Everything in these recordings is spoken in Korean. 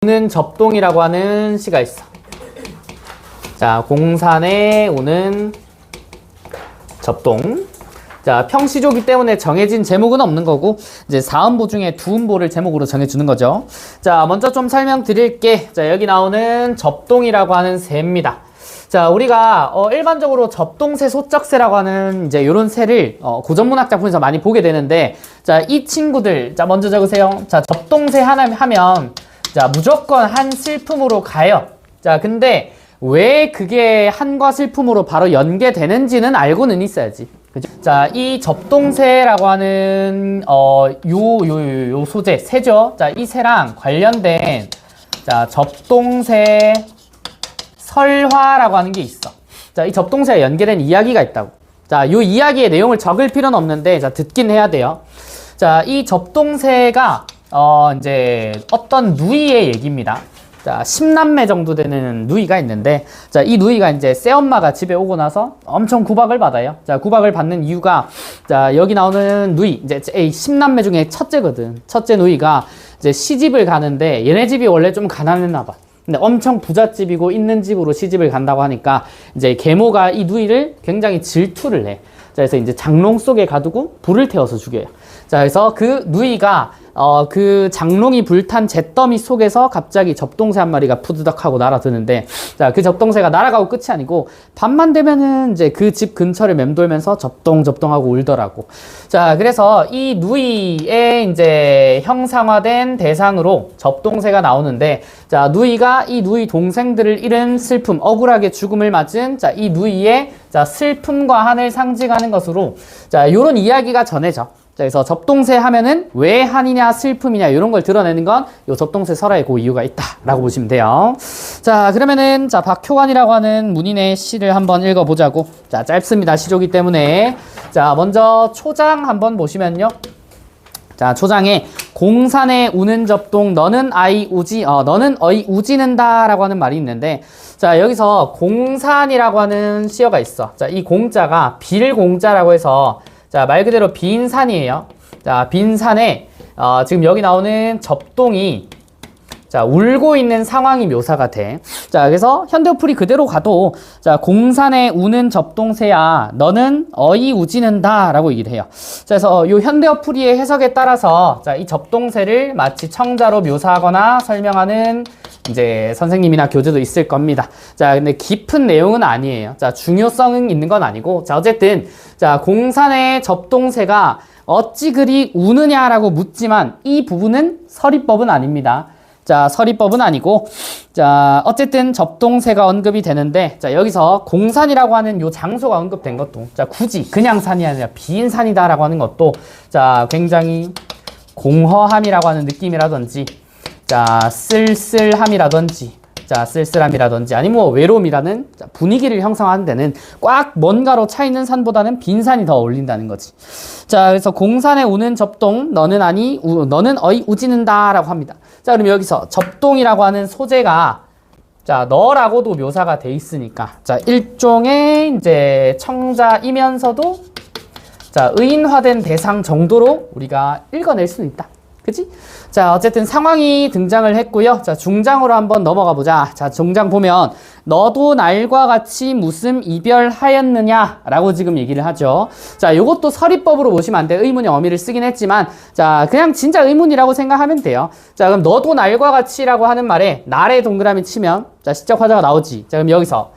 오는 접동이라고 하는 시가 있어. 자, 공산에 오는 접동. 자, 평시조기 때문에 정해진 제목은 없는 거고, 이제 4음보 중에 2음보를 제목으로 정해주는 거죠. 자, 먼저 좀 설명드릴게. 자, 여기 나오는 접동이라고 하는 새입니다. 자, 우리가 일반적으로 접동새, 소쩍새라고 하는 이제 요런 새를 고전문학 작품에서 많이 보게 되는데, 자, 이 친구들, 자, 먼저 적으세요. 자, 접동새 하나 하면, 자, 무조건 한 슬픔으로 가요. 자, 근데 왜 그게 한과 슬픔으로 바로 연계되는지는 알고는 있어야지. 그죠? 자, 이 접동새라고 하는 요 소재, 새죠. 자, 이 새랑 관련된 자, 접동새 설화라고 하는 게 있어. 자, 이 접동새에 연계된 이야기가 있다고. 자, 요 이야기의 내용을 적을 필요는 없는데, 자, 듣긴 해야 돼요. 자, 이 접동새가 이제 어떤 누이의 얘기입니다. 자, 10남매 정도 되는 누이가 있는데, 자, 이 누이가 이제 새엄마가 집에 오고 나서 엄청 구박을 받아요. 자, 구박을 받는 이유가, 자, 여기 나오는 누이, 이제 10남매 중에 첫째거든. 첫째 누이가 이제 시집을 가는데, 얘네 집이 원래 좀 가난했나 봐. 근데 엄청 부잣집이고 있는 집으로 시집을 간다고 하니까, 이제 계모가 이 누이를 굉장히 질투를 해. 자, 그래서 이제 장롱 속에 가두고 불을 태워서 죽여요. 자, 그래서 그 누이가 그 장롱이 불탄 잿더미 속에서 갑자기 접동새 한 마리가 푸드덕하고 날아드는데, 자, 그 접동새가 날아가고 끝이 아니고 밤만 되면은 이제 그 집 근처를 맴돌면서 접동하고 울더라고. 자, 그래서 이 누이의 이제 형상화된 대상으로 접동새가 나오는데, 자, 누이가 이 누이 동생들을 잃은 슬픔, 억울하게 죽음을 맞은 자, 이 누이의 자, 슬픔과 한을 상징하는 것으로 자, 요런 이야기가 전해져. 자, 그래서 접동새 하면은 왜 한이냐 슬픔이냐 이런 걸 드러내는 건 요 접동새 설화에 그 이유가 있다라고 보시면 돼요. 자, 그러면은 자, 박효관이라고 하는 문인의 시를 한번 읽어보자고. 자, 짧습니다. 시조기 때문에. 자, 먼저 초장 한번 보시면요. 자, 초장에 공산에 우는 접동 너는 너는 어이 우지는다 라고 하는 말이 있는데, 자, 여기서 공산이라고 하는 시어가 있어. 자, 이 공자가 빌공자라고 해서 자, 말 그대로 빈 산이에요. 자, 빈 산에 지금 여기 나오는 접동이 자, 울고 있는 상황이 묘사가 돼. 자, 그래서 현대어풀이 그대로 가도 자, 공산에 우는 접동새야 너는 어이 우지는다 라고 얘기를 해요. 자, 그래서 요 현대어풀이의 해석에 따라서 자, 이 접동새를 마치 청자로 묘사하거나 설명하는 이제 선생님이나 교재도 있을 겁니다. 자, 근데 깊은 내용은 아니에요. 자, 중요성은 있는 건 아니고, 자, 어쨌든 자, 공산의 접동새가 어찌 그리 우느냐라고 묻지만 이 부분은 서리법은 아닙니다. 자, 서리법은 아니고, 자, 어쨌든 접동새가 언급이 되는데, 자, 여기서 공산이라고 하는 요 장소가 언급된 것도, 자, 굳이 그냥 산이 아니라 빈 산이다라고 하는 것도, 자, 굉장히 공허함이라고 하는 느낌이라든지, 자, 쓸쓸함이라든지, 자, 쓸쓸함이라든지, 아니면 뭐 외로움이라는 분위기를 형성하는 데는 꽉 뭔가로 차 있는 산보다는 빈 산이 더 어울린다는 거지. 자, 그래서 공산에 우는 접동, 너는 어이 우지는다 라고 합니다. 자, 그럼 여기서 접동이라고 하는 소재가 자, 너라고도 묘사가 돼 있으니까, 자, 일종의 이제 청자이면서도 자, 의인화된 대상 정도로 우리가 읽어낼 수는 있다. 그치? 자, 어쨌든 상황이 등장을 했고요. 자, 중장으로 한번 넘어가 보자. 자, 중장 보면 너도 날과 같이 무슨 이별하였느냐 라고 지금 얘기를 하죠. 자, 요것도 서리법으로 보시면 안 돼. 의문의 어미를 쓰긴 했지만, 자, 그냥 진짜 의문이라고 생각하면 돼요. 자, 그럼 너도 날과 같이라고 하는 말에 날에 동그라미 치면 자, 시적 화자가 나오지. 자, 그럼 여기서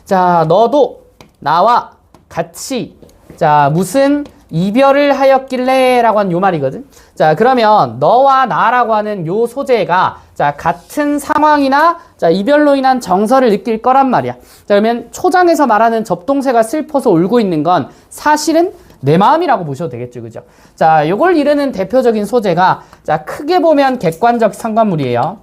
자, 너도 나와 같이 자, 무슨 이별을 하였길래 라고 하는 요 말이거든. 자, 그러면 너와 나라고 하는 요 소재가 자, 같은 상황이나 자, 이별로 인한 정서를 느낄 거란 말이야. 자, 그러면 초장에서 말하는 접동새가 슬퍼서 울고 있는 건 사실은 내 마음이라고 보셔도 되겠죠. 그죠? 자, 요걸 이르는 대표적인 소재가 자, 크게 보면 객관적 상관물이에요.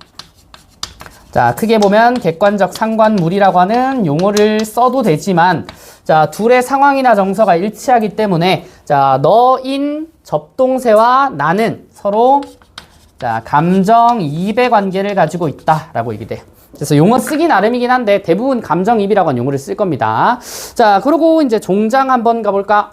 자, 크게 보면 객관적 상관물이라고 하는 용어를 써도 되지만, 자, 둘의 상황이나 정서가 일치하기 때문에 자, 너인 접동새와 나는 서로 자, 감정이입의 관계를 가지고 있다라고 얘기돼요. 그래서 용어 쓰기 나름이긴 한데 대부분 감정이입이라고 하는 용어를 쓸 겁니다. 자, 그리고 이제 종장 한번 가볼까?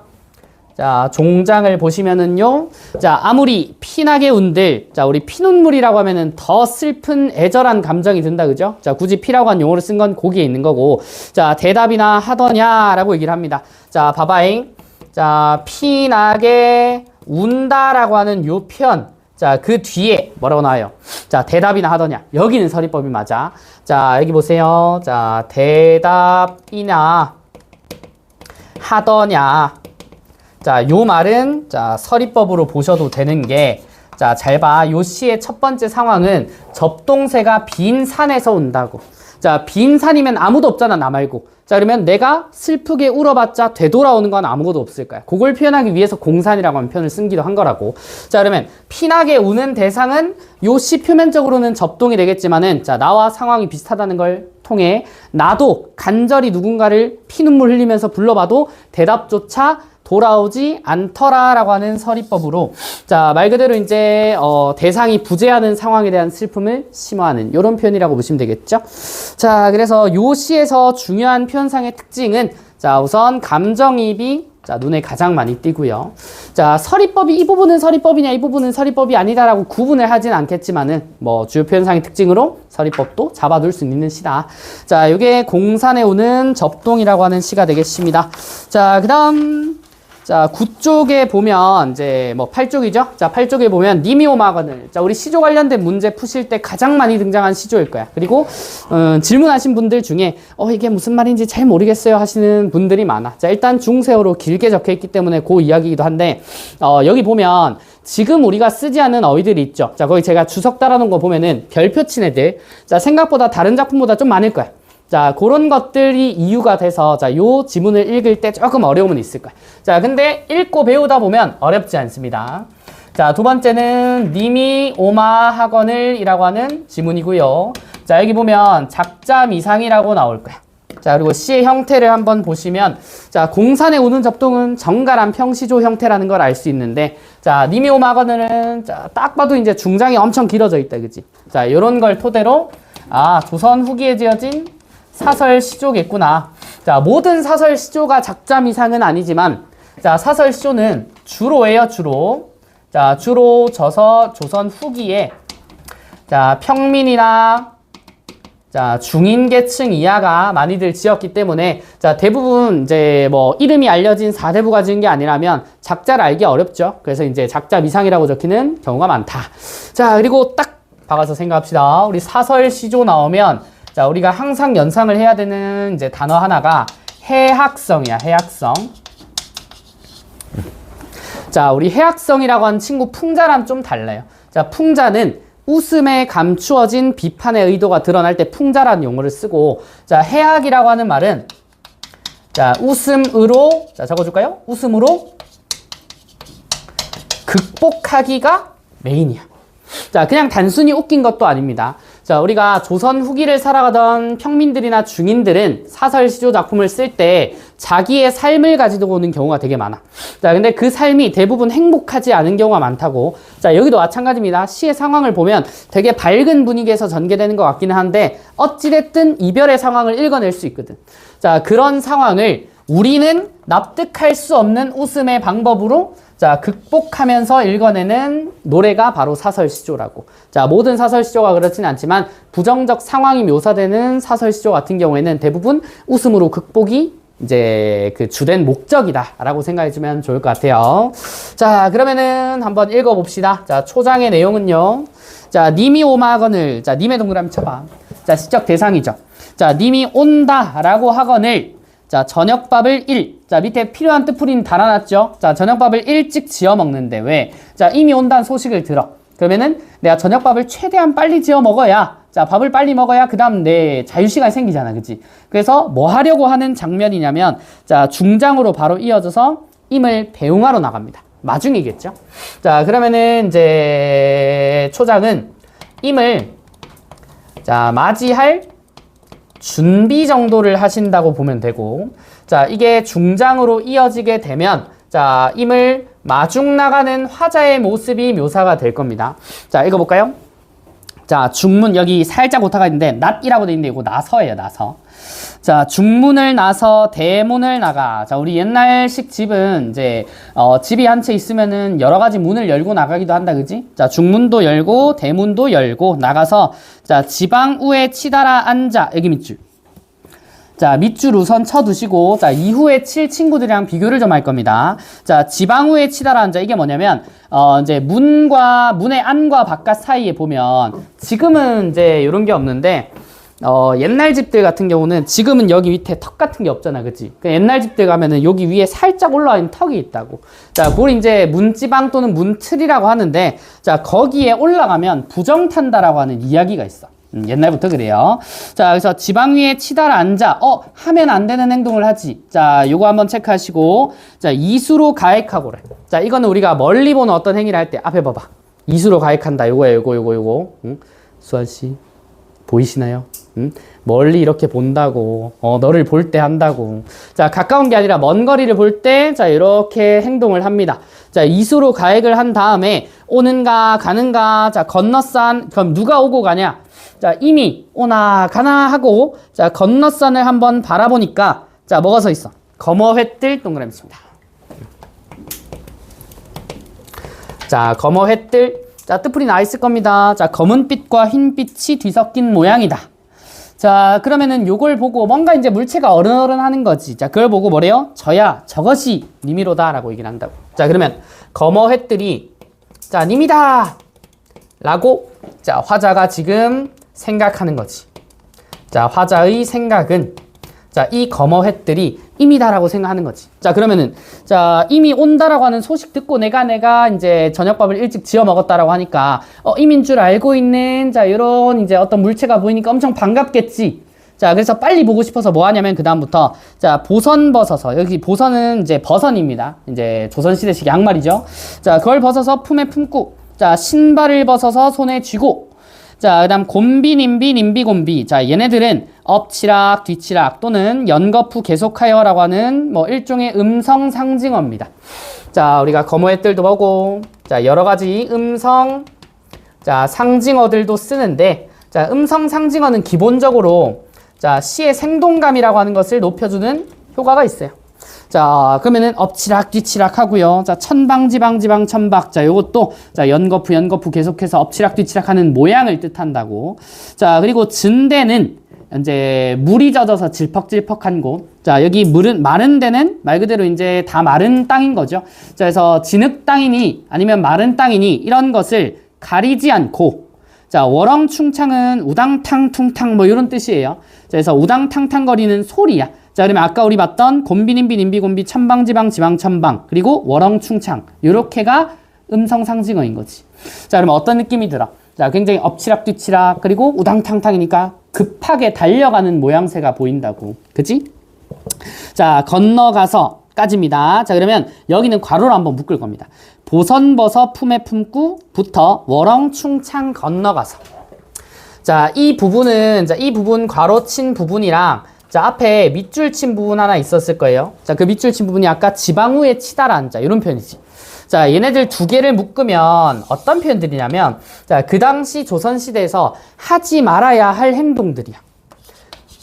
자, 종장을 보시면은요. 자, 아무리 피나게 운들. 자, 우리 피눈물이라고 하면은 더 슬픈 애절한 감정이 든다. 그죠? 자, 굳이 피라고 한 용어를 쓴 건 거기에 있는 거고. 자, 대답이나 하더냐라고 얘기를 합니다. 자, 봐봐잉. 자, 피나게 운다라고 하는 요 표현. 자, 그 뒤에 뭐라고 나와요? 자, 대답이나 하더냐. 여기는 서리법이 맞아. 자, 여기 보세요. 자, 대답이나 하더냐. 자, 요 말은 자, 서리법으로 보셔도 되는 게 자, 잘 봐. 요 시의 첫 번째 상황은 접동세가 빈 산에서 온다고. 자, 빈 산이면 아무도 없잖아, 나 말고. 자, 그러면 내가 슬프게 울어봤자 되돌아오는 건 아무것도 없을 거야. 그걸 표현하기 위해서 공산이라고 하는 표현을 쓴기도 한 거라고. 자, 그러면 피나게 우는 대상은 요 시 표면적으로는 접동이 되겠지만은 자, 나와 상황이 비슷하다는 걸 통해 나도 간절히 누군가를 피눈물 흘리면서 불러봐도 대답조차 돌아오지 않더라라고 하는 서리법으로 자, 말 그대로 이제 대상이 부재하는 상황에 대한 슬픔을 심화하는 이런 표현이라고 보시면 되겠죠. 자, 그래서 요 시에서 중요한 표현상의 특징은 자, 우선 감정이입이 자, 눈에 가장 많이 띄고요. 자, 서리법이 이 부분은 서리법이냐 이 부분은 서리법이 아니다라고 구분을 하진 않겠지만은 뭐 주요 표현상의 특징으로 서리법도 잡아둘 수 있는 시다. 자, 이게 공산에 오는 접동이라고 하는 시가 되겠습니다. 자, 그다음 자, 9쪽에 보면 이제 뭐 8쪽이죠. 자, 8쪽에 보면 니미오마건을 자, 우리 시조 관련된 문제 푸실 때 가장 많이 등장한 시조일 거야. 그리고 질문하신 분들 중에 이게 무슨 말인지 잘 모르겠어요 하시는 분들이 많아. 자, 일단 중세어로 길게 적혀 있기 때문에 그 이야기이기도 한데 여기 보면 지금 우리가 쓰지 않는 어휘들이 있죠. 자, 거기 제가 주석 달아놓은 거 보면은 별표 친 애들. 자, 생각보다 다른 작품보다 좀 많을 거야. 자, 그런 것들이 이유가 돼서 자, 요 지문을 읽을 때 조금 어려움은 있을 거야. 자, 근데 읽고 배우다 보면 어렵지 않습니다. 자, 두 번째는 님이 오마 학원을 이라고 하는 지문이고요. 자, 여기 보면 작자 미상이라고 나올 거야. 자, 그리고 시의 형태를 한번 보시면 자, 공산에 오는 접동은 정갈한 평시조 형태라는 걸 알 수 있는데 자, 님이 오마 학원은 자, 딱 봐도 이제 중장이 엄청 길어져 있다. 그치? 자, 요런 걸 토대로 조선 후기에 지어진 사설 시조겠구나. 자, 모든 사설 시조가 작자 미상은 아니지만 자, 사설 시조는 주로예요, 주로. 자, 주로 조선 후기에 자, 평민이나 자, 중인 계층 이하가 많이들 지었기 때문에 자, 대부분 이제 뭐 이름이 알려진 사대부가 지은 게 아니라면 작자를 알기 어렵죠. 그래서 이제 작자 미상이라고 적히는 경우가 많다. 자, 그리고 딱 박아서 생각합시다. 우리 사설 시조 나오면 자, 우리가 항상 연상을 해야 되는 이제 단어 하나가 해학성이야, 해학성. 자, 우리 해학성이라고 하는 친구 풍자랑 좀 달라요. 자, 풍자는 웃음에 감추어진 비판의 의도가 드러날 때 풍자라는 용어를 쓰고, 자, 해학이라고 하는 말은 자, 웃음으로, 자, 적어줄까요? 웃음으로 극복하기가 메인이야. 자, 그냥 단순히 웃긴 것도 아닙니다. 자, 우리가 조선 후기를 살아가던 평민들이나 중인들은 사설 시조 작품을 쓸 때 자기의 삶을 가지고 오는 경우가 되게 많아. 자, 근데 그 삶이 대부분 행복하지 않은 경우가 많다고. 자, 여기도 마찬가지입니다. 시의 상황을 보면 되게 밝은 분위기에서 전개되는 것 같기는 한데 어찌됐든 이별의 상황을 읽어낼 수 있거든. 자, 그런 상황을 우리는 납득할 수 없는 웃음의 방법으로 자, 극복하면서 읽어내는 노래가 바로 사설시조라고. 자, 모든 사설시조가 그렇진 않지만 부정적 상황이 묘사되는 사설시조 같은 경우에는 대부분 웃음으로 극복이 이제 그 주된 목적이다라고 생각해주면 좋을 것 같아요. 자, 그러면은 한번 읽어봅시다. 자, 초장의 내용은요. 자, 님이 오마거늘. 자, 님의 동그라미 쳐봐. 자, 시적 대상이죠. 자, 님이 온다라고 하거늘. 자, 저녁밥을 자, 밑에 필요한 뜻풀이는 달아놨죠? 자, 저녁밥을 일찍 지어 먹는데 왜? 자, 이미 온다는 소식을 들어. 그러면은 내가 저녁밥을 최대한 빨리 지어 먹어야, 자, 밥을 빨리 먹어야 그 다음 내 자유시간이 생기잖아. 그치? 그래서 뭐 하려고 하는 장면이냐면, 자, 중장으로 바로 이어져서 임을 배웅하러 나갑니다. 마중이겠죠? 자, 그러면은 이제 초장은 임을, 자, 맞이할 준비 정도를 하신다고 보면 되고, 자, 이게 중장으로 이어지게 되면, 자, 임을 마중 나가는 화자의 모습이 묘사가 될 겁니다. 자, 읽어볼까요? 자, 중문 여기 살짝 오타가 있는데 낫이라고 돼 있는데 이거 나서예요, 나서. 자, 중문을 나서 대문을 나가. 자, 우리 옛날식 집은 이제 집이 한 채 있으면은 여러 가지 문을 열고 나가기도 한다, 그지? 자, 중문도 열고 대문도 열고 나가서 자, 지방 우에 치달아 앉아. 여기 밑줄. 자, 밑줄 우선 쳐두시고, 자, 이후에 칠 친구들이랑 비교를 좀 할 겁니다. 자, 지방 우에 치달아 앉아. 이게 뭐냐면, 이제 문의 안과 바깥 사이에 보면, 지금은 이제 이런 게 없는데, 옛날 집들 같은 경우는 지금은 여기 밑에 턱 같은 게 없잖아, 그치? 옛날 집들 가면은 여기 위에 살짝 올라와 있는 턱이 있다고. 자, 그걸 이제 문지방 또는 문틀이라고 하는데, 자, 거기에 올라가면 부정탄다라고 하는 이야기가 있어. 옛날부터 그래요. 자, 그래서 지방 위에 치달아 앉아. 하면 안 되는 행동을 하지. 자, 요거 한번 체크하시고. 자, 이수로 가액하고래. 자, 이거는 우리가 멀리 보는 어떤 행위를 할 때, 앞에 봐봐. 이수로 가액한다. 요거예요, 요거. 수아씨, 보이시나요? 멀리 이렇게 본다고. 너를 볼 때 한다고. 자, 가까운 게 아니라 먼 거리를 볼 때, 자, 이렇게 행동을 합니다. 자, 이수로 가액을 한 다음에, 오는가, 가는가, 자, 건너산, 그럼 누가 오고 가냐? 자, 이미 오나 가나 하고, 자, 건너산을 한번 바라보니까, 자, 뭐가 서 있어? 검어회뜰 동그라미 있습니다. 자, 검어회뜰. 자, 뜻풀이 나 있을 겁니다. 자, 검은빛과 흰빛이 뒤섞인 모양이다. 자, 그러면은 요걸 보고 뭔가 이제 물체가 어른어른 하는 거지. 자, 그걸 보고 뭐래요? 저야, 저것이 님이로다 라고 얘기를 한다고. 자, 그러면 검어회뜰이, 자, 님이다! 라고, 자, 화자가 지금 생각하는 거지. 자, 화자의 생각은, 자, 이 검어회뜰이 임이다라고 생각하는 거지. 자, 그러면은, 자, 임이 온다라고 하는 소식 듣고 내가 이제 저녁밥을 일찍 지어 먹었다라고 하니까, 임인 줄 알고 있는, 자, 요런 이제 어떤 물체가 보이니까 엄청 반갑겠지. 자, 그래서 빨리 보고 싶어서 뭐 하냐면, 그다음부터, 자, 보선 벗어서, 여기 보선은 이제 버선입니다. 이제 조선시대식 양말이죠. 자, 그걸 벗어서 품에 품고, 자, 신발을 벗어서 손에 쥐고, 자, 그 다음 곰비, 님비, 님비, 곰비. 자, 얘네들은 엎치락, 뒤치락 또는 연거푸 계속하여라고 하는 뭐 일종의 음성 상징어입니다. 자, 우리가 검어회뜰도 보고, 자, 여러 가지 음성, 자, 상징어들도 쓰는데, 자, 음성 상징어는 기본적으로, 자, 시의 생동감이라고 하는 것을 높여주는 효과가 있어요. 자, 그러면은 엎치락 뒤치락 하고요. 자, 천방지방지방 천박. 자, 요것도 자, 연거푸 계속해서 엎치락 뒤치락 하는 모양을 뜻한다고. 자, 그리고 증대는 이제 물이 젖어서 질퍽질퍽한 곳. 자, 여기 마른 데는 말 그대로 이제 다 마른 땅인 거죠. 자, 그래서 진흙 땅이니 아니면 마른 땅이니 이런 것을 가리지 않고, 자, 워렁충창은 우당탕 퉁탕 뭐 이런 뜻이에요. 자, 그래서 우당탕탕거리는 소리야. 자, 그러면 아까 우리 봤던 곰비님비 님비곰비 천방지방 지방천방 그리고 워렁충창 요렇게가 음성 상징어인 거지. 자, 그러면 어떤 느낌이 들어? 자, 굉장히 엎치락 뒤치락 그리고 우당탕탕이니까 급하게 달려가는 모양새가 보인다고. 그치? 자, 건너가서 까집니다. 자, 그러면 여기는 괄호로 한번 묶을 겁니다. 보선 벗어 품에 품고 부터 워렁충창 건너가서. 자, 이 부분은, 자, 이 부분 괄호 친 부분이랑 자, 앞에 밑줄 친 부분 하나 있었을 거예요. 자, 그 밑줄 친 부분이 아까 지방 후에 치달아 앉아. 이런 표현이지. 자, 얘네들 두 개를 묶으면 어떤 표현들이냐면, 자, 그 당시 조선시대에서 하지 말아야 할 행동들이야.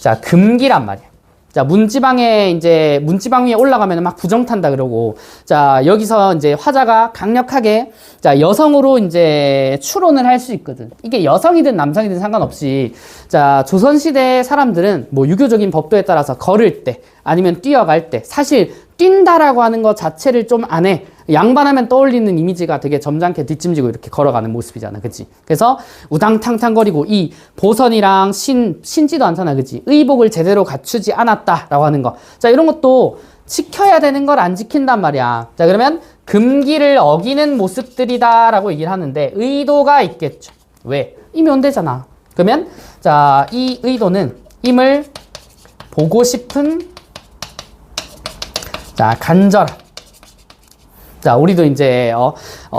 자, 금기란 말이야. 자, 문지방 위에 올라가면 막 부정탄다 그러고, 자, 여기서 이제 화자가 강력하게, 자, 여성으로 이제 추론을 할 수 있거든. 이게 여성이든 남성이든 상관없이, 자, 조선시대 사람들은 뭐 유교적인 법도에 따라서 걸을 때, 아니면 뛰어갈 때, 사실 뛴다라고 하는 것 자체를 좀 안 해. 양반하면 떠올리는 이미지가 되게 점잖게 뒷짐지고 이렇게 걸어가는 모습이잖아. 그치? 그래서 우당탕탕거리고 이 보선이랑 신지도 않잖아. 그치? 의복을 제대로 갖추지 않았다라고 하는 거. 자, 이런 것도 지켜야 되는 걸 안 지킨단 말이야. 자, 그러면 금기를 어기는 모습들이다라고 얘기를 하는데 의도가 있겠죠. 왜? 임이 온대잖아. 그러면 자, 이 의도는 임을 보고 싶은 자, 간절함. 자, 우리도 이제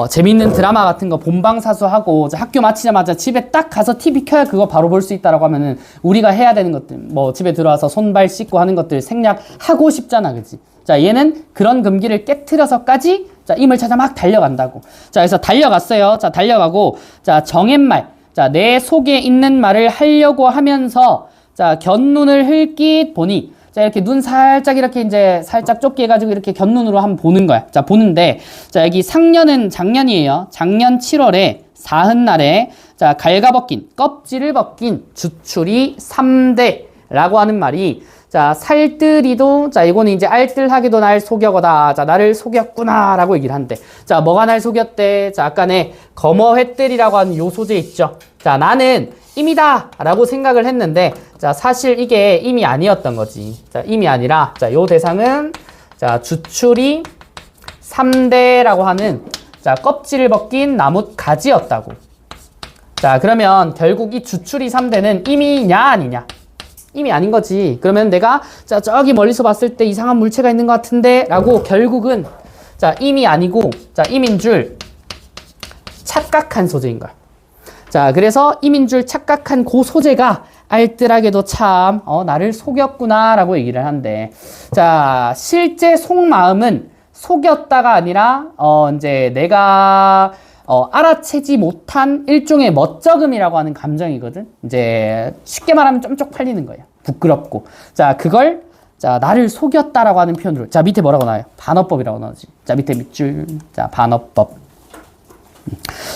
재밌는 드라마 같은 거 본방사수하고 학교 마치자마자 집에 딱 가서 TV 켜야 그거 바로 볼 수 있다라고 하면은 우리가 해야 되는 것들, 뭐 집에 들어와서 손발 씻고 하는 것들 생략하고 싶잖아, 그치? 자, 얘는 그런 금기를 깨트려서까지 자, 임을 찾아 막 달려간다고. 자, 그래서 달려갔어요. 자, 달려가고 자, 정옛말. 자, 내 속에 있는 말을 하려고 하면서 자, 곁눈을 흘낏 보니 자, 이렇게 눈 살짝 이렇게 이제 살짝 좁게 해가지고 이렇게 곁눈으로 한번 보는 거야. 자, 보는데 자, 여기 상년은 작년이에요. 작년 7월에 사흔날에 자, 갈가벗긴 껍질을 벗긴 주출이 3대라고 하는 말이 자, 살뜰히도 자, 이거는 이제 알뜰하게도 날 속여거다. 자, 나를 속였구나 라고 얘기를 한대. 자, 뭐가 날 속였대? 자, 아까네 거머회뜰이라고 하는 요 소재 있죠. 자, 나는 임이다 라고 생각을 했는데 자, 사실 이게 임이 아니었던 거지. 자, 임이 아니라 자, 요 대상은 자, 주출이 3대라고 하는 자, 껍질을 벗긴 나뭇 가지였다고. 자, 그러면 결국 이 주출이 3대는 임이냐 아니냐? 임이 아닌 거지. 그러면 내가 자, 저기 멀리서 봤을 때 이상한 물체가 있는 것 같은데 라고 결국은 자, 임이 아니고 자, 임인 줄 착각한 소재인 거야. 자, 그래서 임인 줄 착각한 그 소재가 알뜰하게도 참 나를 속였구나 라고 얘기를 한대. 자, 실제 속마음은 속였다가 아니라 이제 내가 알아채지 못한 일종의 멋쩍음이라고 하는 감정이거든. 이제 쉽게 말하면 좀 쪽팔리는 거예요. 부끄럽고. 자, 그걸 자, 나를 속였다라고 하는 표현으로. 자, 밑에 뭐라고 나와요? 반어법이라고 나오지. 자, 밑에 밑줄. 자, 반어법.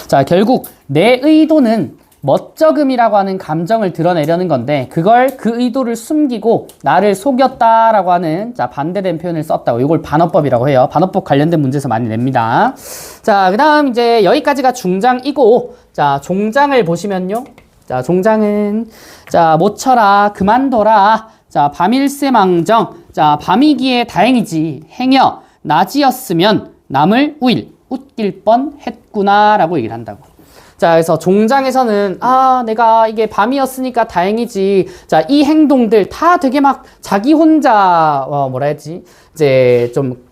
자, 결국 내 의도는 멋쩍음이라고 하는 감정을 드러내려는 건데 그걸 그 의도를 숨기고 나를 속였다라고 하는 자, 반대된 표현을 썼다고. 이걸 반어법이라고 해요. 반어법 관련된 문제에서 많이 냅니다. 자, 그 다음 이제 여기까지가 중장이고 자, 종장을 보시면요. 자, 종장은 자, 모처라 그만둬라. 자, 밤일세망정. 자, 밤이기에 다행이지. 행여 낮이었으면 남을 웃길 뻔했구나 라고 얘기를 한다고. 자, 그래서 종장에서는 내가 이게 밤이었으니까 다행이지. 자, 이 행동들 다 되게 막 자기 혼자 뭐라 해야지? 이제 좀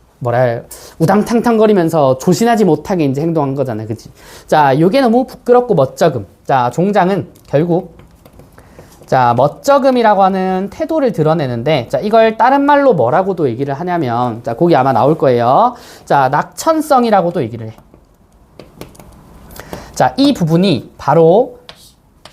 우당탕탕거리면서 조신하지 못하게 이제 행동한 거잖아요. 그치? 자, 요게 너무 부끄럽고 멋쩍음. 자, 종장은 결국 자, 멋쩍음이라고 하는 태도를 드러내는데 자, 이걸 다른 말로 뭐라고도 얘기를 하냐면 자, 거기 아마 나올 거예요. 자, 낙천성이라고도 얘기를 해. 자, 이 부분이 바로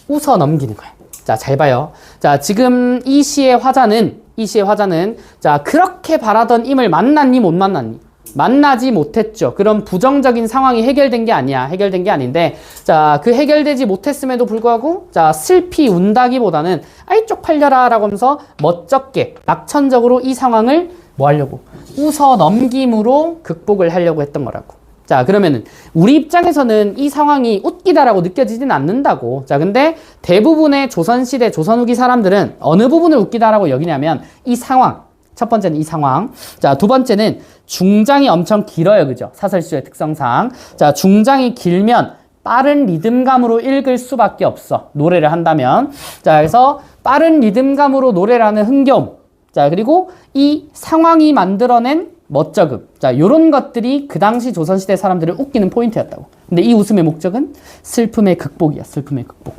웃어 넘기는 거예요. 자, 잘 봐요. 자, 지금 이 시의 화자는 자, 그렇게 바라던 임을 만났니 못 만났니? 만나지 못했죠. 그런 부정적인 상황이 해결된 게 아니야. 해결된 게 아닌데 자, 그 해결되지 못했음에도 불구하고 자, 슬피 운다기보다는 아이 쪽팔려라 라고 하면서 멋쩍게 낙천적으로 이 상황을 뭐 하려고? 웃어 넘김으로 극복을 하려고 했던 거라고. 자, 그러면은 우리 입장에서는 이 상황이 웃기다라고 느껴지진 않는다고. 자, 근데 대부분의 조선시대, 조선 후기 사람들은 어느 부분을 웃기다라고 여기냐면 이 상황. 첫 번째는 이 상황. 자, 두 번째는 중장이 엄청 길어요. 그죠? 사설시의 특성상. 자, 중장이 길면 빠른 리듬감으로 읽을 수밖에 없어. 노래를 한다면. 자, 그래서 빠른 리듬감으로 노래를 하는 흥겨움. 자, 그리고 이 상황이 만들어낸 멋쩍음. 자, 요런 것들이 그 당시 조선시대 사람들을 웃기는 포인트였다고. 근데 이 웃음의 목적은 슬픔의 극복이야. 슬픔의 극복.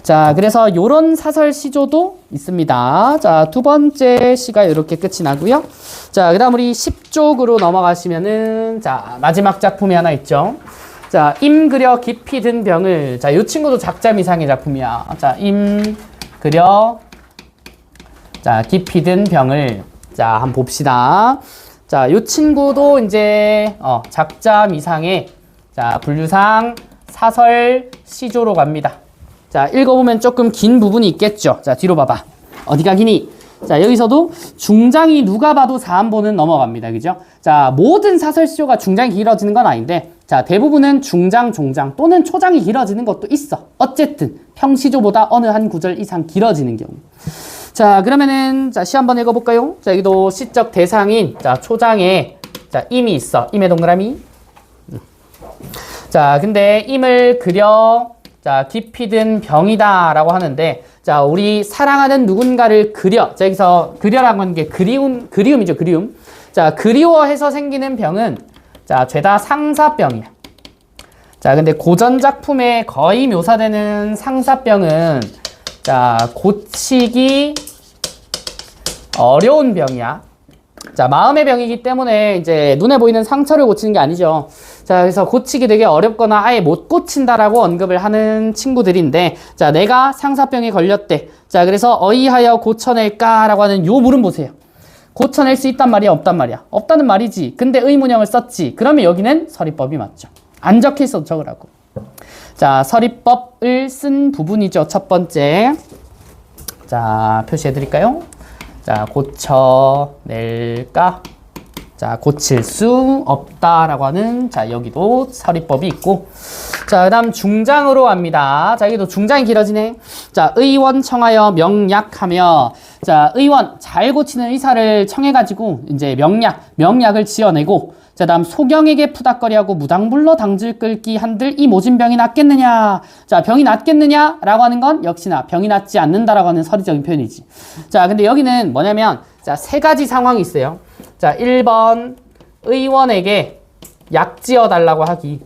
자, 그래서 요런 사설 시조도 있습니다. 자, 두 번째 시가 이렇게 끝이 나고요. 자, 그 다음 우리 10쪽으로 넘어가시면은 자, 마지막 작품이 하나 있죠. 자, 임 그려 깊이 든 병을. 자, 요 친구도 작자미상의 작품이야. 자, 임 그려 자, 깊이 든 병을. 자, 한번 봅시다. 자, 요 친구도 이제 작자미상의 자, 분류상 사설 시조로 갑니다. 자, 읽어보면 조금 긴 부분이 있겠죠. 자, 뒤로 봐봐. 어디가 기니? 자, 여기서도 중장이 누가 봐도 사안보는 넘어갑니다. 그죠? 자, 모든 사설 시조가 중장이 길어지는 건 아닌데 자, 대부분은 중장, 종장 또는 초장이 길어지는 것도 있어. 어쨌든 평시조보다 어느 한 구절 이상 길어지는 경우. 자, 그러면은 자, 시 한번 읽어볼까요? 자, 여기도 시적 대상인 자, 초장에 자, 임이 있어. 임의 동그라미. 자, 근데 임을 그려 자, 깊이 든 병이다 라고 하는데 자, 우리 사랑하는 누군가를 그려. 자, 여기서 그려라고 하는 게 그리움이죠. 그리움. 자, 그리워해서 생기는 병은 자, 죄다 상사병이야. 자, 근데 고전 작품에 거의 묘사되는 상사병은 자, 고치기 어려운 병이야. 자, 마음의 병이기 때문에 이제 눈에 보이는 상처를 고치는 게 아니죠. 자, 그래서 고치기 되게 어렵거나 아예 못 고친다라고 언급을 하는 친구들인데, 자, 내가 상사병에 걸렸대. 자, 그래서 어이하여 고쳐낼까라고 하는 요 물음 보세요. 고쳐낼 수 있단 말이야, 없단 말이야? 없다는 말이지. 근데 의문형을 썼지. 그러면 여기는 서리법이 맞죠. 안 적혀 있어도 적으라고. 자, 서리법을 쓴 부분이죠. 첫 번째. 자, 표시해 드릴까요? 자, 고쳐낼까? 자, 고칠 수 없다라고 하는, 자, 여기도 서리법이 있고. 자, 그 다음 중장으로 갑니다. 자, 여기도 중장이 길어지네. 자, 의원 청하여 명약하며, 자, 의원 잘 고치는 의사를 청해가지고, 이제 명약을 지어내고, 자, 다음 소경에게 푸닥거리하고 무당불러 당질 끌기 한들 이 모진 병이 낫겠느냐. 자, 병이 낫겠느냐 라고 하는 건 역시나 병이 낫지 않는다라고 하는 서리적인 표현이지. 자, 근데 여기는 뭐냐면, 자, 세 가지 상황이 있어요. 자, 1번 의원에게 약 지어달라고 하기.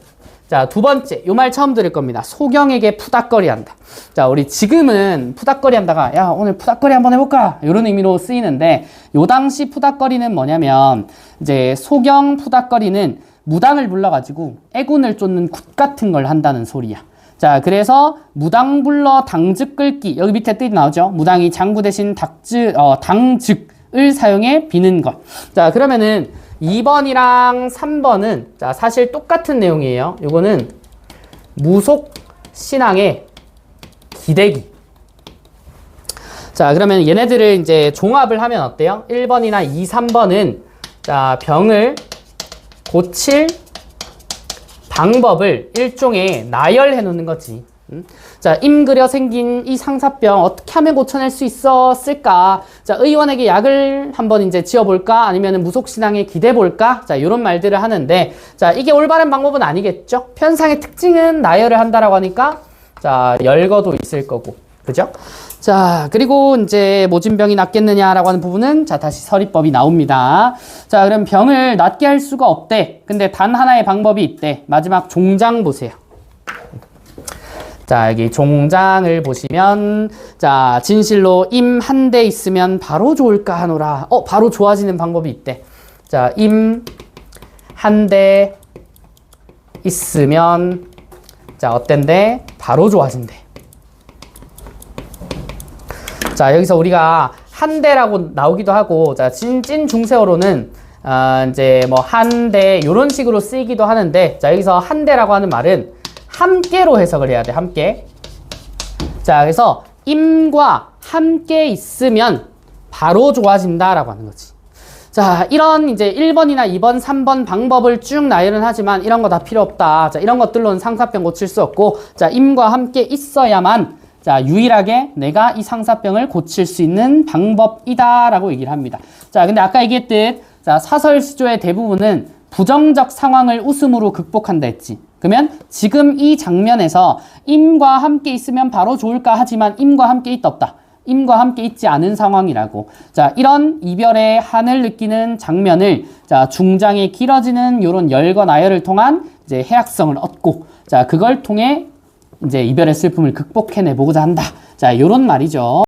자, 두 번째, 요 말 처음 들을 겁니다. 소경에게 푸닥거리 한다. 자, 우리 지금은 푸닥거리 한다가, 야, 오늘 푸닥거리 한번 해볼까? 이런 의미로 쓰이는데, 요 당시 푸닥거리는 뭐냐면, 이제 소경 푸닥거리는 무당을 불러가지고 애군을 쫓는 굿 같은 걸 한다는 소리야. 자, 그래서 무당 불러 당즉 끌기. 여기 밑에 뜻이 나오죠? 무당이 장구 대신 당즉을 사용해 비는 것. 자, 그러면은 2번이랑 3번은 자, 사실 똑같은 내용이에요. 요거는 무속 신앙의 기대기. 자, 그러면 얘네들을 이제 종합을 하면 어때요? 1번이나 2, 3번은 자, 병을 고칠 방법을 일종의 나열해 놓는 거지. 자, 임그려 생긴 이 상사병 어떻게 하면 고쳐낼 수 있었을까? 자, 의원에게 약을 한번 이제 지어볼까? 아니면 무속신앙에 기대볼까? 자, 이런 말들을 하는데, 자, 이게 올바른 방법은 아니겠죠? 편상의 특징은 나열을 한다라고 하니까, 자, 열거도 있을 거고. 그죠? 자, 그리고 이제 모진병이 낫겠느냐라고 하는 부분은 자, 다시 서리법이 나옵니다. 자, 그럼 병을 낫게 할 수가 없대. 근데 단 하나의 방법이 있대. 마지막 종장 보세요. 자, 여기 종장을 보시면, 자, 진실로 임 한 대 있으면 바로 좋을까 하노라. 바로 좋아지는 방법이 있대. 자, 임 한 대 있으면, 자, 어땐데? 바로 좋아진대. 자, 여기서 우리가 한 대라고 나오기도 하고, 자, 찐 중세어로는, 이제 뭐 한 대, 요런 식으로 쓰이기도 하는데, 자, 여기서 한 대라고 하는 말은 함께로 해석을 해야 돼, 함께. 자, 그래서 임과 함께 있으면 바로 좋아진다라고 하는 거지. 자, 이런 이제 1번이나 2번, 3번 방법을 쭉 나열은 하지만 이런 거 다 필요 없다. 자, 이런 것들로는 상사병 고칠 수 없고, 자, 임과 함께 있어야만 자, 유일하게 내가 이 상사병을 고칠 수 있는 방법이다라고 얘기를 합니다. 자, 근데 아까 얘기했듯 자, 사설시조의 대부분은 부정적 상황을 웃음으로 극복한다 했지. 그러면 지금 이 장면에서 임과 함께 있으면 바로 좋을까 하지만 임과 함께 있다 없다. 임과 함께 있지 않은 상황이라고. 자, 이런 이별의 한을 느끼는 장면을 자, 중장에 길어지는 요런 열과 나열을 통한 이제 해악성을 얻고 자, 그걸 통해 이제 이별의 슬픔을 극복해내 보고자 한다. 자, 요런 말이죠.